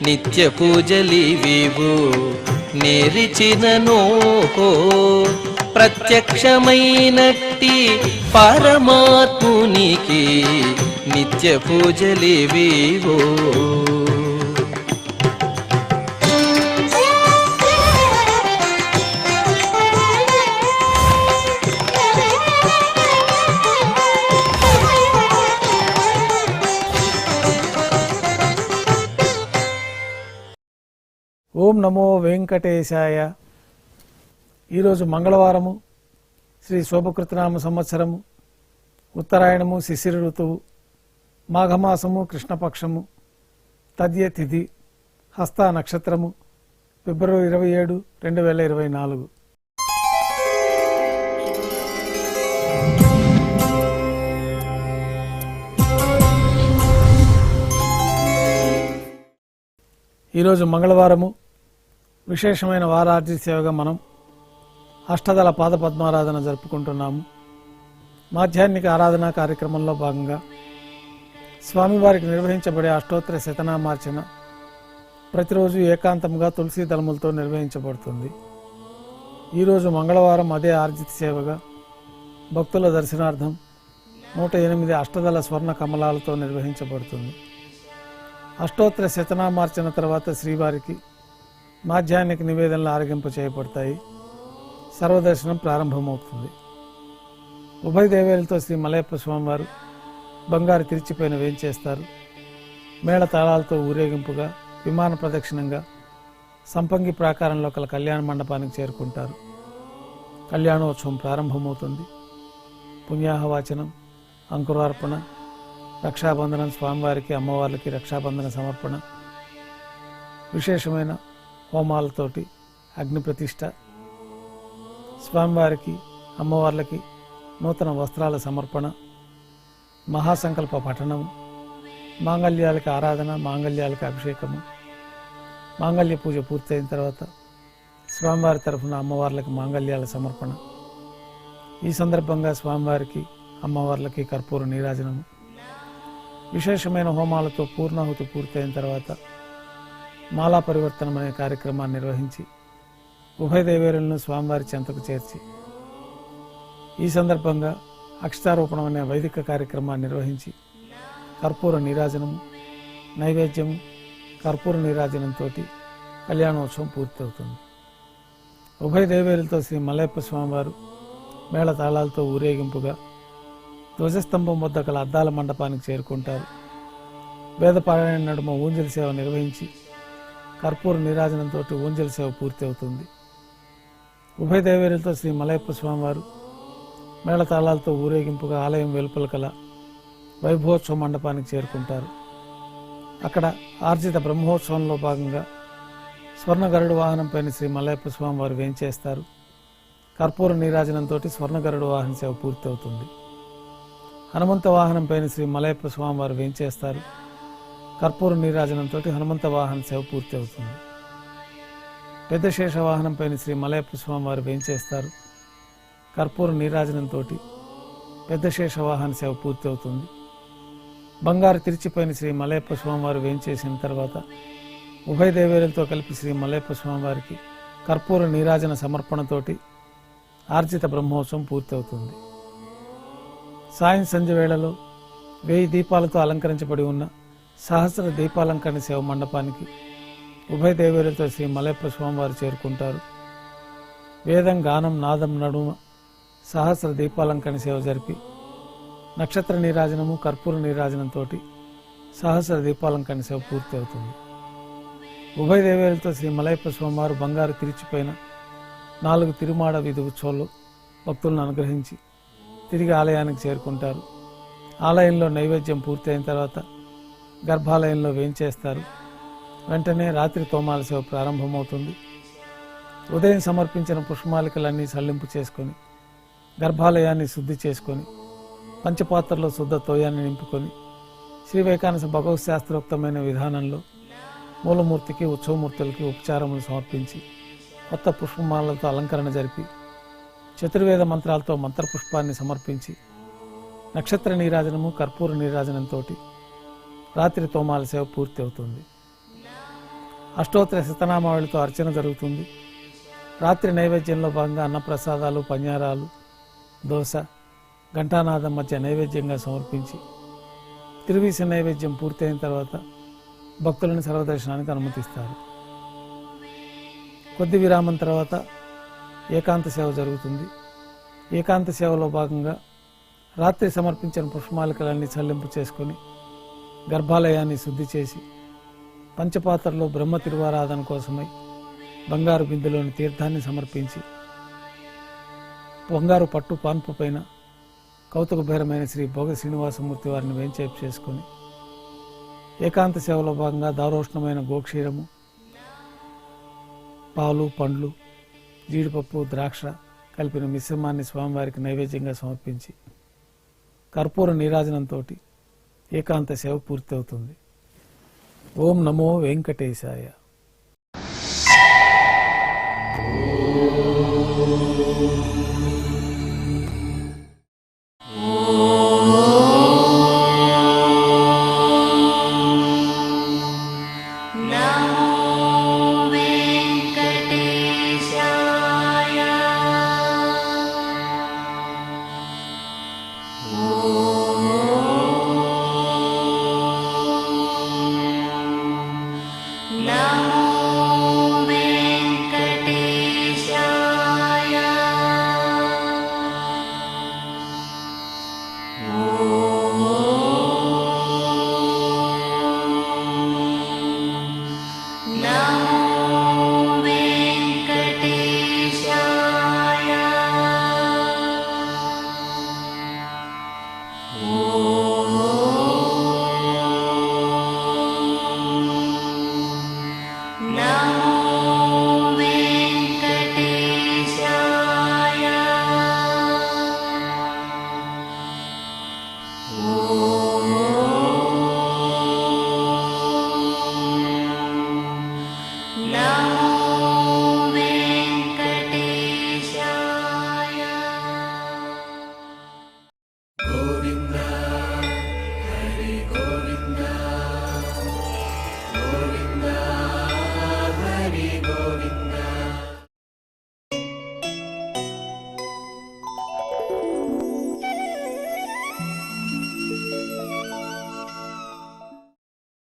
నిత్య పూజలివివు నేరిచిననో ప్రత్యక్షమైనట్టి పరమాత్మునికి నిత్య పూజలివివో. ఓం నమో వెంకటేశాయ. ఈరోజు మంగళవారము, శ్రీ శోభకృతనామ సంవత్సరము, ఉత్తరాయణము, శిశిర ఋతువు, మాఘమాసము, కృష్ణపక్షము, తద్య తిథి, హస్త నక్షత్రము, ఫిబ్రవరి 27, 2024. ఈరోజు మంగళవారము, విశేషమైన వారార్జి సేవగా మనం అష్టదళ పాద పద్మారాధన జరుపుకుంటున్నాము. మాధ్యాహ్నిక ఆరాధనా కార్యక్రమంలో భాగంగా స్వామివారికి నిర్వహించబడే అష్టోత్తర శతనామార్చన ప్రతిరోజు ఏకాంతంగా తులసి దళములతో నిర్వహించబడుతుంది. ఈరోజు మంగళవారం అదే ఆర్జిత సేవగా భక్తుల దర్శనార్థం 108 అష్టదళ స్వర్ణ కమలాలతో నిర్వహించబడుతుంది. అష్టోత్తర శతనామార్చన తర్వాత శ్రీవారికి మాధ్యాహ్నిక నివేదనలు ఆరగింప చేయబడతాయి. సర్వదర్శనం ప్రారంభమవుతుంది. ఉభయ దేవేలతో శ్రీ మలయప్ప స్వామివారు బంగారు తిరిచిపైన వేంచేస్తారు. మేళ తాళాలతో ఊరేగింపుగా విమాన ప్రదక్షిణంగా సంపంగి ప్రాకారంలో కల కళ్యాణ మండపానికి చేరుకుంటారు. కళ్యాణోత్సవం ప్రారంభమవుతుంది. పుణ్యాహవాచనం, అంకురార్పణ, రక్షాబంధనం, స్వామివారికి అమ్మవార్లకి రక్షాబంధన సమర్పణ, విశేషమైన హోమాలతోటి అగ్ని ప్రతిష్ట, స్వామివారికి అమ్మవార్లకి నూతన వస్త్రాల సమర్పణ, మహాసంకల్ప పఠనం, మాంగళ్యాలకి ఆరాధన, మాంగళ్యాలకి అభిషేకము, మాంగళ్య పూజ పూర్తయిన తర్వాత స్వామివారి తరఫున అమ్మవార్లకి మాంగళ్యాల సమర్పణ. ఈ సందర్భంగా స్వామివారికి అమ్మవార్లకి కర్పూర నీరాజనము, విశేషమైన హోమాలతో పూర్ణాహుతి పూర్తయిన తర్వాత మాలా పరివర్తనం అనే కార్యక్రమాన్ని నిర్వహించి ఉభయ దేవేరులను స్వామివారి చెంతకు చేర్చి ఈ సందర్భంగా అక్షతారోపణం అనే వైదిక కార్యక్రమాన్ని నిర్వహించి కర్పూర నీరాజనము, నైవేద్యము, కర్పూర నీరాజనంతో కళ్యాణోత్సవం పూర్తవుతుంది. ఉభయ దేవేరులతో శ్రీ మలయప్ప స్వామివారు మేళ తాళాలతో ఊరేగింపుగా ధ్వజస్తంభం వద్ద గల అద్దాల మండపానికి చేరుకుంటారు. వేదపారాయణ నడుమ ఊంజలి సేవ నిర్వహించి కర్పూర నీరాజనంతో ఊంజలి సేవ పూర్తి అవుతుంది. ఉభయ దేవేరులతో శ్రీ మలయప్ప స్వామివారు మేళతాళాలతో ఊరేగింపుగా ఆలయం వెలుపల కల వైభవోత్సవ మండపానికి చేరుకుంటారు. అక్కడ ఆర్జిత బ్రహ్మోత్సవంలో భాగంగా స్వర్ణ గరుడు వాహనంపైన శ్రీ మలయప్ప స్వామివారు వేంచేస్తారు. కర్పూర నీరాజనంతో స్వర్ణ గరుడు వాహన సేవ పూర్తి అవుతుంది. హనుమంత వాహనంపైన శ్రీ మలయప్ప స్వామివారు వేంచేస్తారు. కర్పూర నీరాజనంతో హనుమంత వాహన సేవ పూర్తి అవుతుంది. పెద్ద శేష వాహనంపైన శ్రీ మలయప్ప స్వామివారు వేంచేస్తారు. కర్పూర నీరాజనంతో పెద్ద శేష వాహన సేవ పూర్తి అవుతుంది. బంగారు తిరిచిపైన శ్రీ మలయప్ప స్వామివారు వేంచేసిన తర్వాత ఉభయ దేవేరులతో కలిపి శ్రీ మలయప్ప స్వామివారికి కర్పూర నీరాజన సమర్పణతోటి ఆర్జిత బ్రహ్మోత్సవం పూర్తి అవుతుంది. సాయం సంధ్య వేళలో 1000 దీపాలతో అలంకరించబడి ఉన్న సహస్ర దీపాలంకరణ సేవ మండపానికి ఉభయ దేవేరులతో శ్రీ మలయప్ప స్వామివారు చేరుకుంటారు. వేదం, గానం, నాదం నడుమ సహస్ర దీపాలంకరణ సేవ జరిపి నక్షత్ర నీరాజనము, కర్పూర నీరాజనంతో సహస్ర దీపాలంకరణ సేవ పూర్తి అవుతుంది. ఉభయ దేవేరులతో శ్రీ మలయప్ప స్వామివారు బంగారు తిరిచిపోయిన 4 తిరుమాడ వీధి ఉత్సవాల్లో భక్తులను అనుగ్రహించి తిరిగి ఆలయానికి చేరుకుంటారు. ఆలయంలో నైవేద్యం పూర్తయిన తర్వాత గర్భాలయంలో వేంచేస్తారు. వెంటనే రాత్రి తోమాల సేవ ప్రారంభమవుతుంది. ఉదయం సమర్పించిన పుష్పమాలికలన్నీ సల్లింపు చేసుకొని గర్భాలయాన్ని శుద్ధి చేసుకొని పంచపాత్రలో శుద్ధ తోయాన్ని నింపుకొని శ్రీ వైకానస భగవత్ శాస్త్రోక్తమైన విధానంలో మూలమూర్తికి, ఉత్సవమూర్తులకి ఉపచారములు సమర్పించి కొత్త పుష్పమాలతో అలంకరణ జరిపి చతుర్వేద మంత్రాలతో మంత్రపుష్పాన్ని సమర్పించి నక్షత్ర నీరాజనము, కర్పూర నీరాజనంతో రాత్రి తోమాల సేవ పూర్తి అవుతుంది. అష్టోత్తర శతనామావళితో అర్చన జరుగుతుంది. రాత్రి నైవేద్యంలో భాగంగా అన్నప్రసాదాలు, పన్యారాలు, దోశ, ఘంటానాదం మధ్య నైవేద్యంగా సమర్పించి తిరువీస నైవేద్యం పూర్తయిన తర్వాత భక్తులను సర్వదర్శనానికి అనుమతిస్తారు. కొద్ది విరామం తర్వాత ఏకాంత సేవ జరుగుతుంది. ఏకాంత సేవలో భాగంగా రాత్రి సమర్పించిన పుష్పమాలికలన్నీ చల్లింపు చేసుకొని గర్భాలయాన్ని శుద్ధి చేసి పంచపాత్రలో బ్రహ్మ తిరువారాధన కోసమై బంగారు బిందెలోని తీర్థాన్ని సమర్పించి బంగారు పట్టు పాన్పు పైన కౌతుకభైరమైన శ్రీ భోగ శ్రీనివాసమూర్తి వారిని వేంచేపు చేసుకొని ఏకాంత సేవలో భాగంగా దారోష్ణమైన గోక్షీరము, పాలు, పండ్లు, జీడిపప్పు, ద్రాక్ష కలిపిన మిశ్రమాన్ని స్వామివారికి నైవేద్యంగా సమర్పించి కర్పూర నీరాజనంతో ఏకాంత సేవ పూర్తవుతుంది. ఓం నమో వెంకటేశాయ.